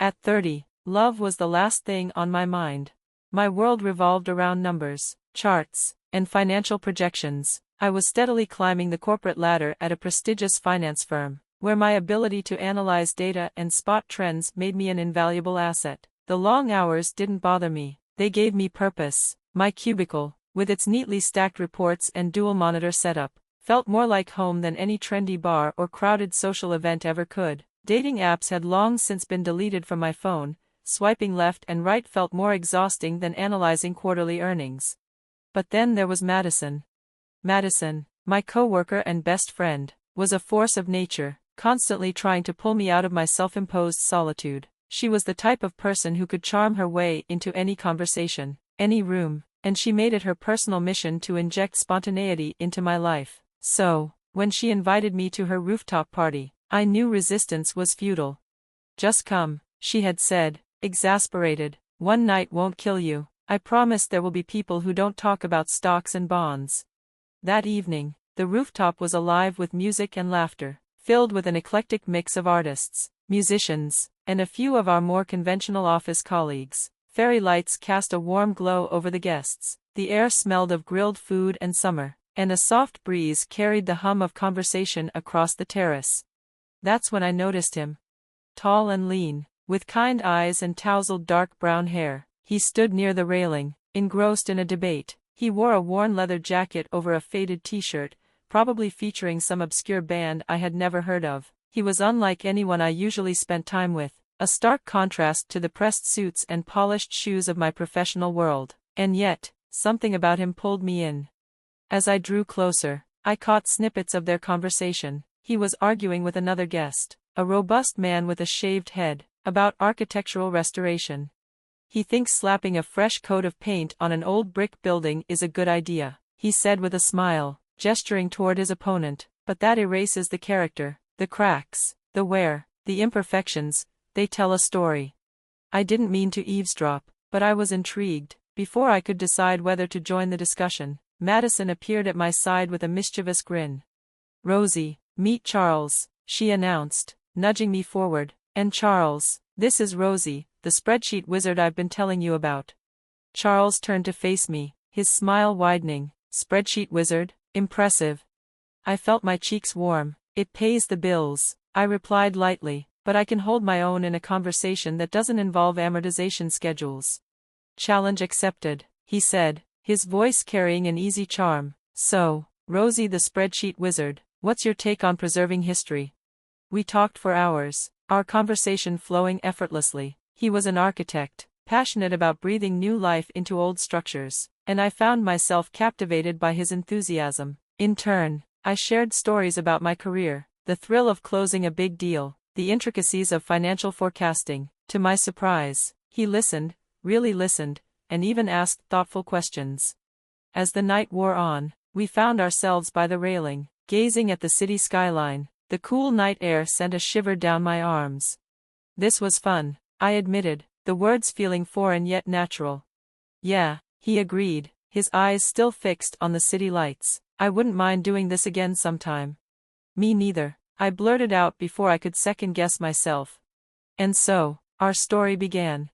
At 30, love was the last thing on my mind. My world revolved around numbers, charts, and financial projections. I was steadily climbing the corporate ladder at a prestigious finance firm, where my ability to analyze data and spot trends made me an invaluable asset. The long hours didn't bother me, they gave me purpose. My cubicle, with its neatly stacked reports and dual monitor setup, felt more like home than any trendy bar or crowded social event ever could. Dating apps had long since been deleted from my phone. Swiping left and right felt more exhausting than analyzing quarterly earnings. But then there was Madison. Madison, my coworker and best friend, was a force of nature, constantly trying to pull me out of my self-imposed solitude. She was the type of person who could charm her way into any conversation, any room, and she made it her personal mission to inject spontaneity into my life. So, when she invited me to her rooftop party, I knew resistance was futile. "Just come," she had said, exasperated. "One night won't kill you. I promise there will be people who don't talk about stocks and bonds." That evening, the rooftop was alive with music and laughter, filled with an eclectic mix of artists, musicians, and a few of our more conventional office colleagues. Fairy lights cast a warm glow over the guests, the air smelled of grilled food and summer, and a soft breeze carried the hum of conversation across the terrace. That's when I noticed him. Tall and lean, with kind eyes and tousled dark brown hair, he stood near the railing, engrossed in a debate. He wore a worn leather jacket over a faded t-shirt, probably featuring some obscure band I had never heard of. He was unlike anyone I usually spent time with, a stark contrast to the pressed suits and polished shoes of my professional world. And yet, something about him pulled me in. As I drew closer, I caught snippets of their conversation. He was arguing with another guest, a robust man with a shaved head, about architectural restoration. "He thinks slapping a fresh coat of paint on an old brick building is a good idea," he said with a smile, gesturing toward his opponent. "But that erases the character, the cracks, the wear, the imperfections. They tell a story." I didn't mean to eavesdrop, but I was intrigued. Before I could decide whether to join the discussion, Madison appeared at my side with a mischievous grin. "Rosie, meet Charles," she announced, nudging me forward. "And Charles, this is Rosie, the spreadsheet wizard I've been telling you about." Charles turned to face me, his smile widening. "Spreadsheet wizard? Impressive." I felt my cheeks warm. "It pays the bills," I replied lightly, "but I can hold my own in a conversation that doesn't involve amortization schedules." "Challenge accepted," he said, his voice carrying an easy charm. "So, Rosie the spreadsheet wizard, what's your take on preserving history?" We talked for hours, our conversation flowing effortlessly. He was an architect, passionate about breathing new life into old structures, and I found myself captivated by his enthusiasm. In turn, I shared stories about my career, the thrill of closing a big deal, the intricacies of financial forecasting. To my surprise, he listened, really listened, and even asked thoughtful questions. As the night wore on, we found ourselves by the railing, gazing at the city skyline. The cool night air sent a shiver down my arms. This was fun, I admitted, the words feeling foreign yet natural. "Yeah," he agreed, his eyes still fixed on the city lights. "I wouldn't mind doing this again sometime." "Me neither," I blurted out before I could second-guess myself. And so, our story began.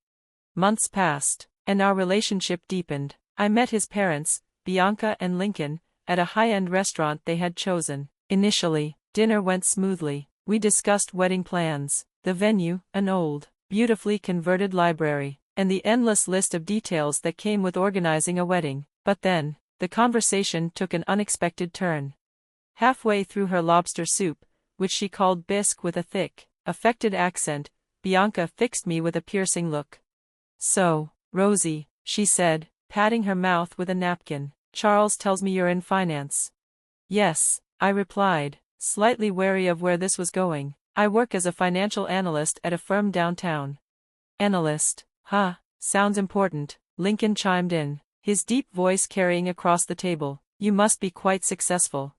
Months passed, and our relationship deepened. I met his parents, Bianca and Lincoln, at a high-end restaurant they had chosen. Initially, dinner went smoothly. We discussed wedding plans, the venue, an old, beautifully converted library, and the endless list of details that came with organizing a wedding. But then, the conversation took an unexpected turn. Halfway through her lobster soup, which she called bisque with a thick, affected accent, Bianca fixed me with a piercing look. "So, Rosie," she said, patting her mouth with a napkin, "Charles tells me you're in finance." "Yes," I replied, slightly wary of where this was going. "I work as a financial analyst at a firm downtown." "Analyst, huh? Sounds important," Lincoln chimed in, his deep voice carrying across the table. "You must be quite successful."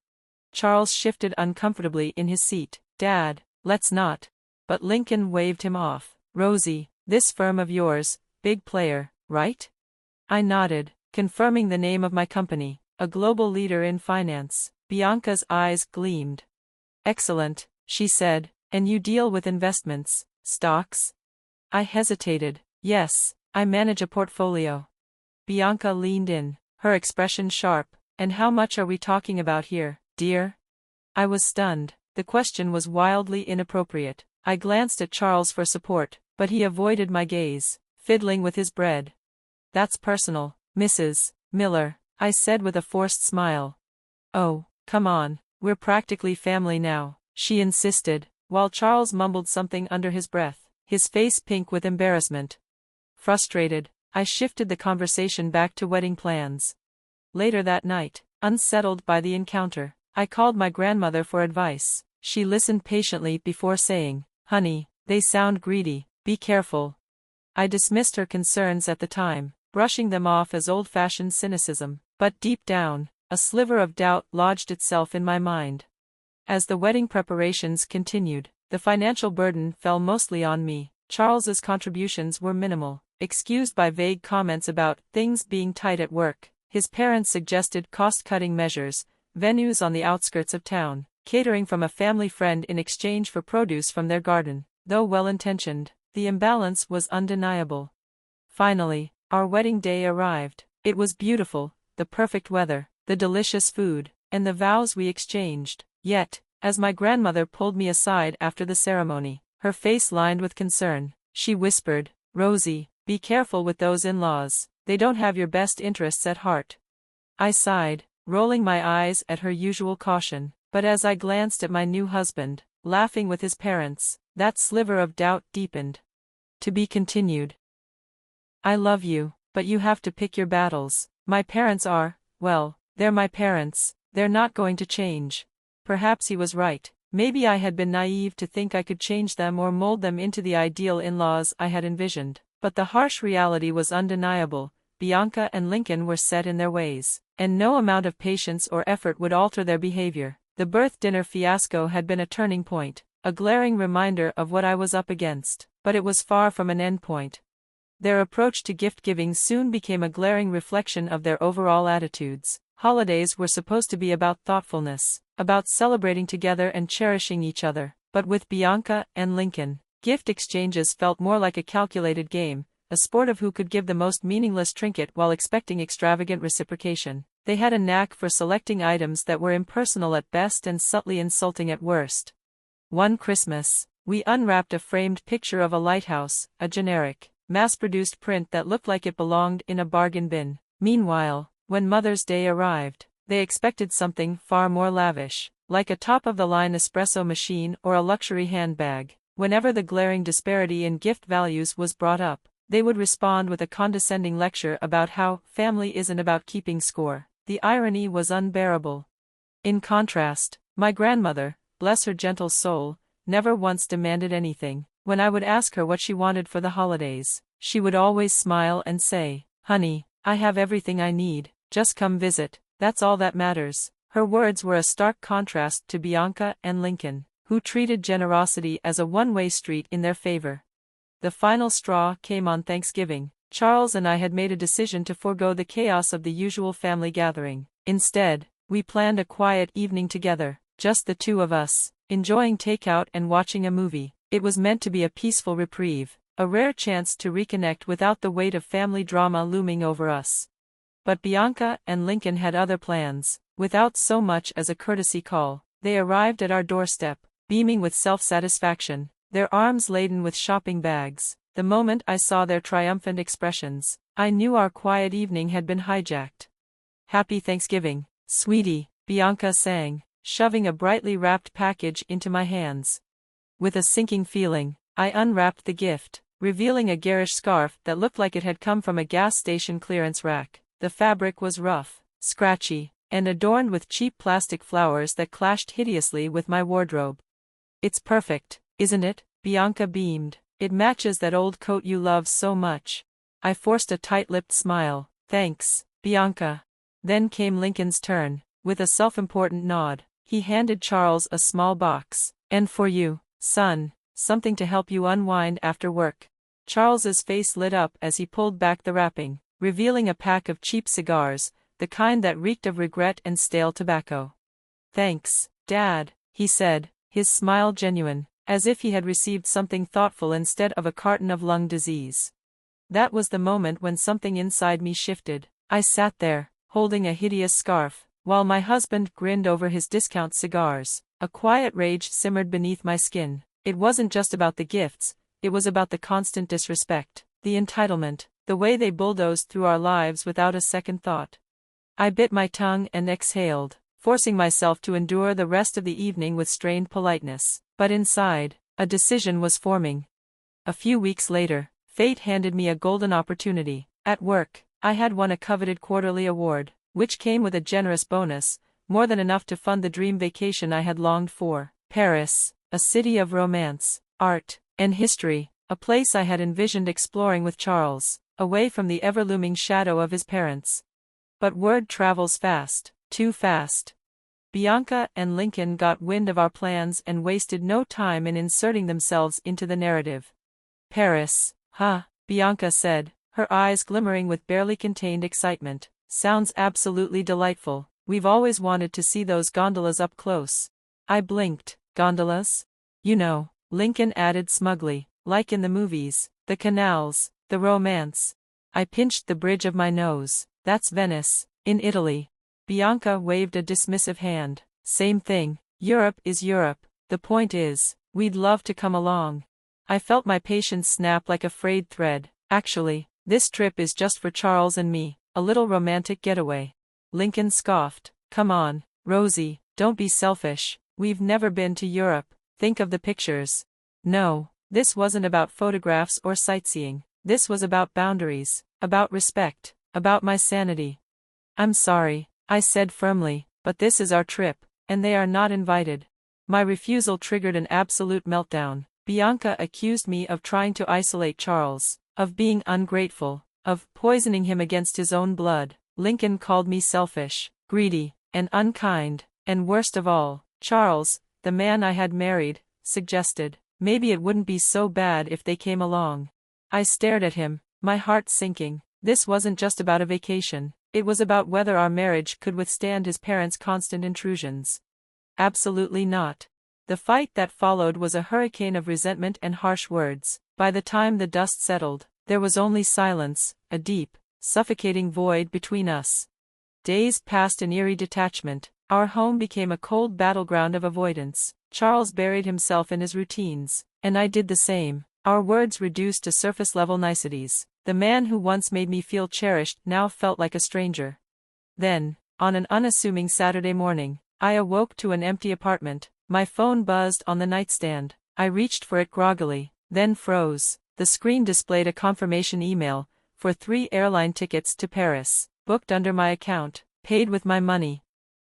Charles shifted uncomfortably in his seat. "Dad, let's not." But Lincoln waved him off. "Rosie, this firm of yours, big player, right?" I nodded, confirming the name of my company, a global leader in finance. Bianca's eyes gleamed. "Excellent," she said, "and you deal with investments, stocks?" I hesitated. Yes, I manage a portfolio. Bianca leaned in, her expression sharp. And how much are we talking about here, dear? I was stunned. The question was wildly inappropriate. I glanced at Charles for support, but he avoided my gaze, fiddling with his bread. That's personal, Mrs. Miller, I said with a forced smile. Oh, come on, we're practically family now, she insisted, while Charles mumbled something under his breath, his face pink with embarrassment. Frustrated, I shifted the conversation back to wedding plans. Later that night, unsettled by the encounter, I called my grandmother for advice. She listened patiently before saying, "Honey, they sound greedy, be careful." I dismissed her concerns at the time, brushing them off as old-fashioned cynicism, but deep down, a sliver of doubt lodged itself in my mind. As the wedding preparations continued, the financial burden fell mostly on me. Charles's contributions were minimal, excused by vague comments about things being tight at work. His parents suggested cost-cutting measures, venues on the outskirts of town, catering from a family friend in exchange for produce from their garden. Though well-intentioned, the imbalance was undeniable. Finally, our wedding day arrived. It was beautiful, the perfect weather, the delicious food, and the vows we exchanged. Yet, as my grandmother pulled me aside after the ceremony, her face lined with concern, she whispered, "Rosie, be careful with those in-laws. They don't have your best interests at heart." I sighed, rolling my eyes at her usual caution, but as I glanced at my new husband, laughing with his parents, that sliver of doubt deepened. To be continued. I love you, but you have to pick your battles. My parents are, well, they're my parents, they're not going to change. Perhaps he was right. Maybe I had been naive to think I could change them or mold them into the ideal in-laws I had envisioned. But the harsh reality was undeniable. Bianca and Lincoln were set in their ways, and no amount of patience or effort would alter their behavior. The birth dinner fiasco had been a turning point, a glaring reminder of what I was up against, but it was far from an end point. Their approach to gift-giving soon became a glaring reflection of their overall attitudes. Holidays were supposed to be about thoughtfulness, about celebrating together and cherishing each other, but with Bianca and Lincoln, gift exchanges felt more like a calculated game, a sport of who could give the most meaningless trinket while expecting extravagant reciprocation. They had a knack for selecting items that were impersonal at best and subtly insulting at worst. One Christmas, we unwrapped a framed picture of a lighthouse, a generic, mass-produced print that looked like it belonged in a bargain bin. Meanwhile, when Mother's Day arrived, they expected something far more lavish, like a top-of-the-line espresso machine or a luxury handbag. Whenever the glaring disparity in gift values was brought up, they would respond with a condescending lecture about how family isn't about keeping score. The irony was unbearable. In contrast, my grandmother, bless her gentle soul, never once demanded anything. When I would ask her what she wanted for the holidays, she would always smile and say, "Honey, I have everything I need, just come visit, that's all that matters." Her words were a stark contrast to Bianca and Lincoln, who treated generosity as a one-way street in their favor. The final straw came on Thanksgiving. Charles and I had made a decision to forego the chaos of the usual family gathering. Instead, we planned a quiet evening together, just the two of us, enjoying takeout and watching a movie. It was meant to be a peaceful reprieve, a rare chance to reconnect without the weight of family drama looming over us. But Bianca and Lincoln had other plans. Without so much as a courtesy call, they arrived at our doorstep, beaming with self-satisfaction, their arms laden with shopping bags. The moment I saw their triumphant expressions, I knew our quiet evening had been hijacked. "Happy Thanksgiving, sweetie," Bianca sang, shoving a brightly wrapped package into my hands. With a sinking feeling, I unwrapped the gift, revealing a garish scarf that looked like it had come from a gas station clearance rack. The fabric was rough, scratchy, and adorned with cheap plastic flowers that clashed hideously with my wardrobe. "It's perfect, isn't it?" Bianca beamed. "It matches that old coat you love so much." I forced a tight-lipped smile. "Thanks, Bianca." Then came Lincoln's turn. With a self-important nod, he handed Charles a small box. "And for you, son, something to help you unwind after work." Charles's face lit up as he pulled back the wrapping, revealing a pack of cheap cigars, the kind that reeked of regret and stale tobacco. "Thanks, Dad," he said, his smile genuine. as if he had received something thoughtful instead of a carton of lung disease. That was the moment when something inside me shifted. I sat there, holding a hideous scarf, while my husband grinned over his discount cigars. A quiet rage simmered beneath my skin. It wasn't just about the gifts, it was about the constant disrespect, the entitlement, the way they bulldozed through our lives without a second thought. I bit my tongue and exhaled, forcing myself to endure the rest of the evening with strained politeness. But inside, a decision was forming. A few weeks later, fate handed me a golden opportunity. At work, I had won a coveted quarterly award, which came with a generous bonus, more than enough to fund the dream vacation I had longed for. Paris, a city of romance, art, and history, a place I had envisioned exploring with Charles, away from the ever-looming shadow of his parents. But word travels fast, too fast. Bianca and Lincoln got wind of our plans and wasted no time in inserting themselves into the narrative. Paris, huh? Bianca said, her eyes glimmering with barely contained excitement. Sounds absolutely delightful. We've always wanted to see those gondolas up close. I blinked. Gondolas? You know, Lincoln added smugly, like in the movies, the canals, the romance. I pinched the bridge of my nose. That's Venice, in Italy. Bianca waved a dismissive hand. Same thing. Europe is Europe. The point is, we'd love to come along. I felt my patience snap like a frayed thread. Actually, this trip is just for Charles and me, a little romantic getaway. Lincoln scoffed. Come on, Rosie, don't be selfish. We've never been to Europe. Think of the pictures. No, this wasn't about photographs or sightseeing. This was about boundaries, about respect, about my sanity. I'm sorry, I said firmly, but this is our trip, and they are not invited. My refusal triggered an absolute meltdown. Bianca accused me of trying to isolate Charles, of being ungrateful, of poisoning him against his own blood. Lincoln called me selfish, greedy, and unkind, and worst of all, Charles, the man I had married, suggested, maybe it wouldn't be so bad if they came along. I stared at him, my heart sinking. This wasn't just about a vacation, it was about whether our marriage could withstand his parents' constant intrusions. Absolutely not. The fight that followed was a hurricane of resentment and harsh words. By the time the dust settled, there was only silence, a deep, suffocating void between us. Days passed in eerie detachment. Our home became a cold battleground of avoidance. Charles buried himself in his routines, and I did the same. Our words reduced to surface-level niceties. The man who once made me feel cherished now felt like a stranger. Then, on an unassuming Saturday morning, I awoke to an empty apartment. My phone buzzed on the nightstand. I reached for it groggily, then froze. The screen displayed a confirmation email for 3 airline tickets to Paris, booked under my account, paid with my money.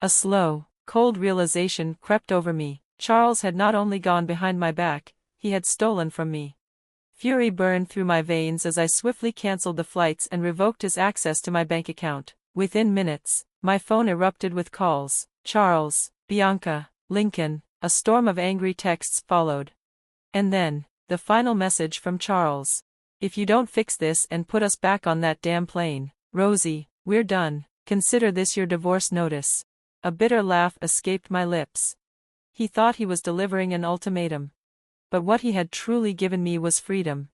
A slow, cold realization crept over me. Charles had not only gone behind my back, he had stolen from me. Fury burned through my veins as I swiftly canceled the flights and revoked his access to my bank account. Within minutes, my phone erupted with calls. Charles, Bianca, Lincoln. A storm of angry texts followed. And then, the final message from Charles. If you don't fix this and put us back on that damn plane, Rosie, we're done. Consider this your divorce notice. A bitter laugh escaped my lips. He thought he was delivering an ultimatum. But what he had truly given me was freedom.